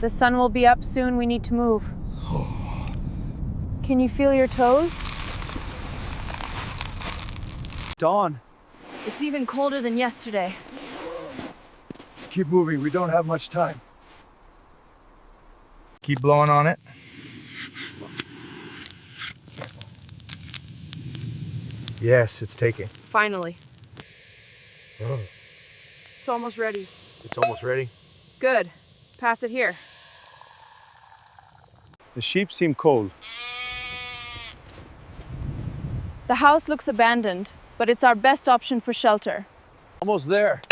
The sun will be up soon. We need to move. Can you feel your toes? Dawn. It's even colder than yesterday. Keep moving. We don't have much time. Keep blowing on it. Yes, it's taking. Finally. Oh. It's almost ready. It's almost ready. Good. Pass it here. The sheep seem cold. The house looks abandoned, but it's our best option for shelter. Almost there.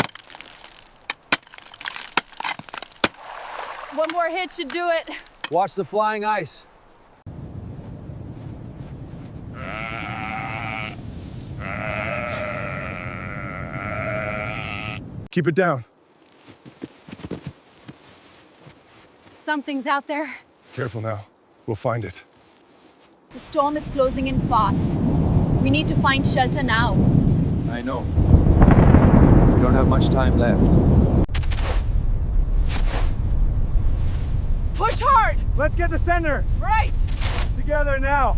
One more hit should do it. Watch the flying ice. Keep it down. Something's out there. Careful now. We'll find it. The storm is closing in fast. We need to find shelter now. I know. We don't have much time left. Push hard! Let's get the center. Right! Together now.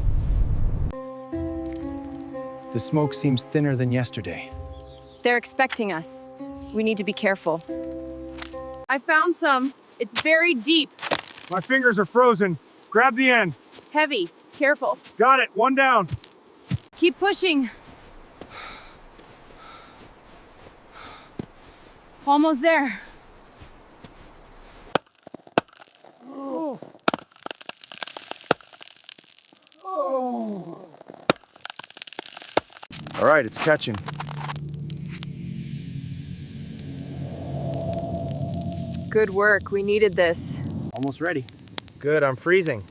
The smoke seems thinner than yesterday. They're expecting us. We need to be careful. I found some. It's very deep. My fingers are frozen. Grab the end. Heavy. Careful. Got it. One down. Keep pushing. Almost there. Oh. Oh. All right, it's catching. Good work. We needed this. Almost ready. Good, I'm freezing.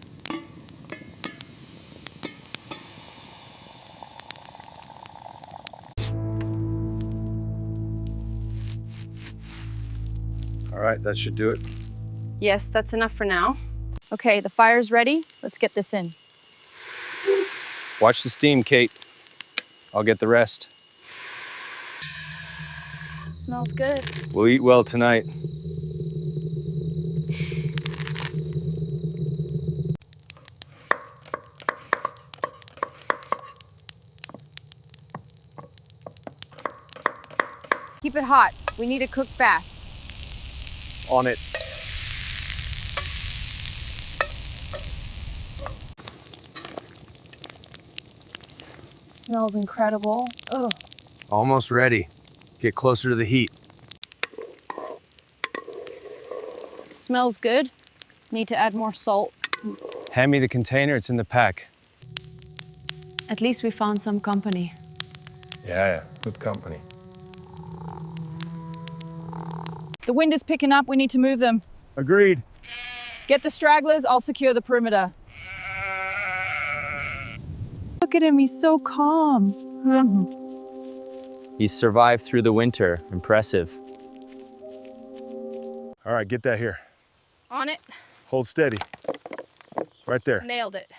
All right, that should do it. Yes, that's enough for now. Okay, the fire's ready. Let's get this in. Watch the steam, Kate. I'll get the rest. Smells good. We'll eat well tonight. Keep it hot. We need to cook fast. On it. Smells incredible. Ugh. Almost ready. Get closer to the heat. Smells good. Need to add more salt. Hand me the container, it's in the pack. At least we found some company. Yeah, good company. The wind is picking up. We need to move them. Agreed. Get the stragglers. I'll secure the perimeter. Look at him. He's so calm. He's survived through the winter. Impressive. All right, get that here. On it. Hold steady. Right there. Nailed it.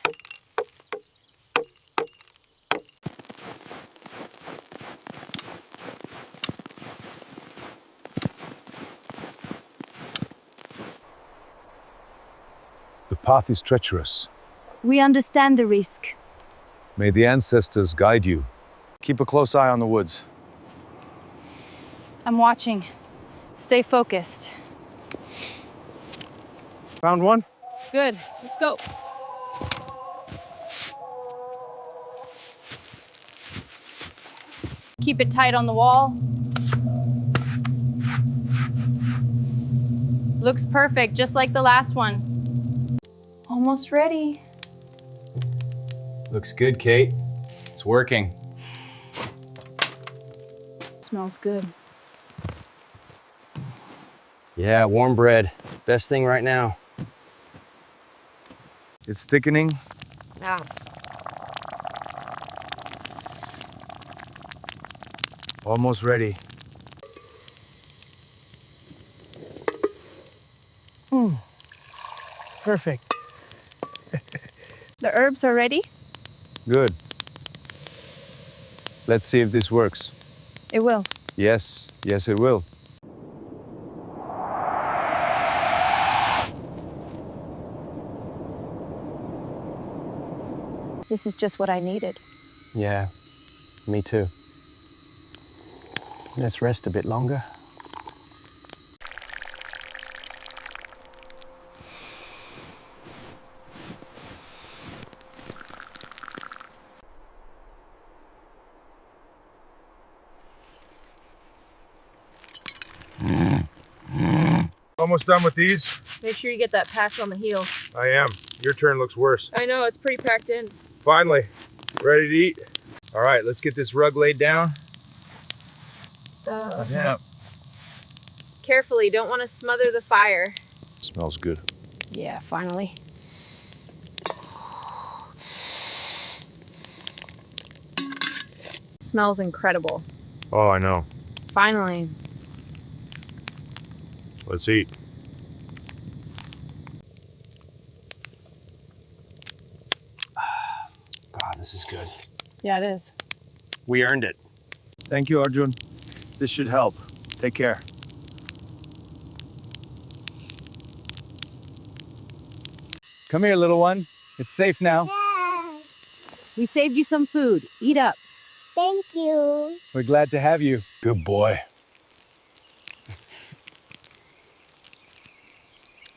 The path is treacherous. We understand the risk. May the ancestors guide you. Keep a close eye on the woods. I'm watching. Stay focused. Found one? Good. Let's go. Keep it tight on the wall. Looks perfect, just like the last one. Almost ready. Looks good, Kate. It's working. Smells good. Yeah, warm bread. Best thing right now. It's thickening. Ah. Almost ready. Perfect. The herbs are ready? Good. Let's see if this works. It will. Yes, it will. This is just what I needed. Yeah, me too. Let's rest a bit longer. Almost done with these? Make sure you get that patch on the heel. I am. Your turn looks worse. I know, it's pretty packed in. Finally, ready to eat. All right, let's get this rug laid down. Yeah. Carefully, don't want to smother the fire. Smells good. Yeah, finally. Smells incredible. Oh, I know. Finally. Let's eat. God, this is good. Yeah, it is. We earned it. Thank you, Arjun. This should help. Take care. Come here, little one. It's safe now. We saved you some food. Eat up. Thank you. We're glad to have you. Good boy.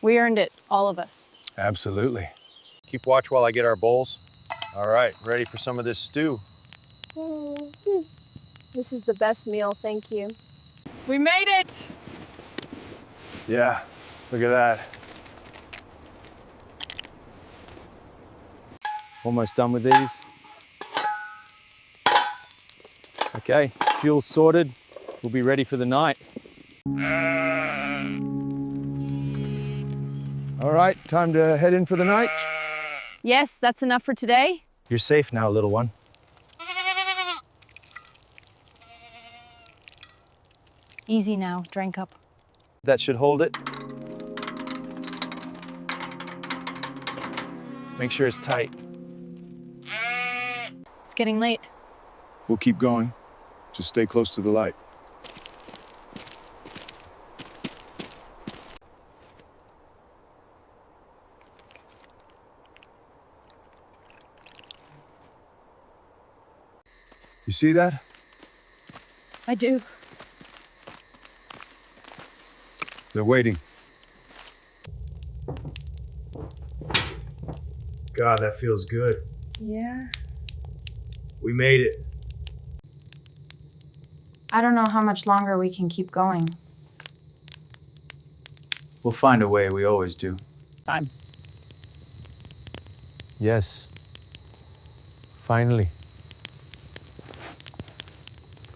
We earned it, all of us. Absolutely. Keep watch while I get our bowls. All right, ready for some of this stew. This is the best meal, thank you. We made it! Yeah, look at that. Almost done with these. Okay, fuel sorted. We'll be ready for the night. All right, time to head in for the night. Yes, that's enough for today. You're safe now, little one. Easy now, drink up. That should hold it. Make sure it's tight. It's getting late. We'll keep going. Just stay close to the light. You see that? I do. They're waiting. God, that feels good. Yeah. We made it. I don't know how much longer we can keep going. We'll find a way, we always do. Yes. Finally.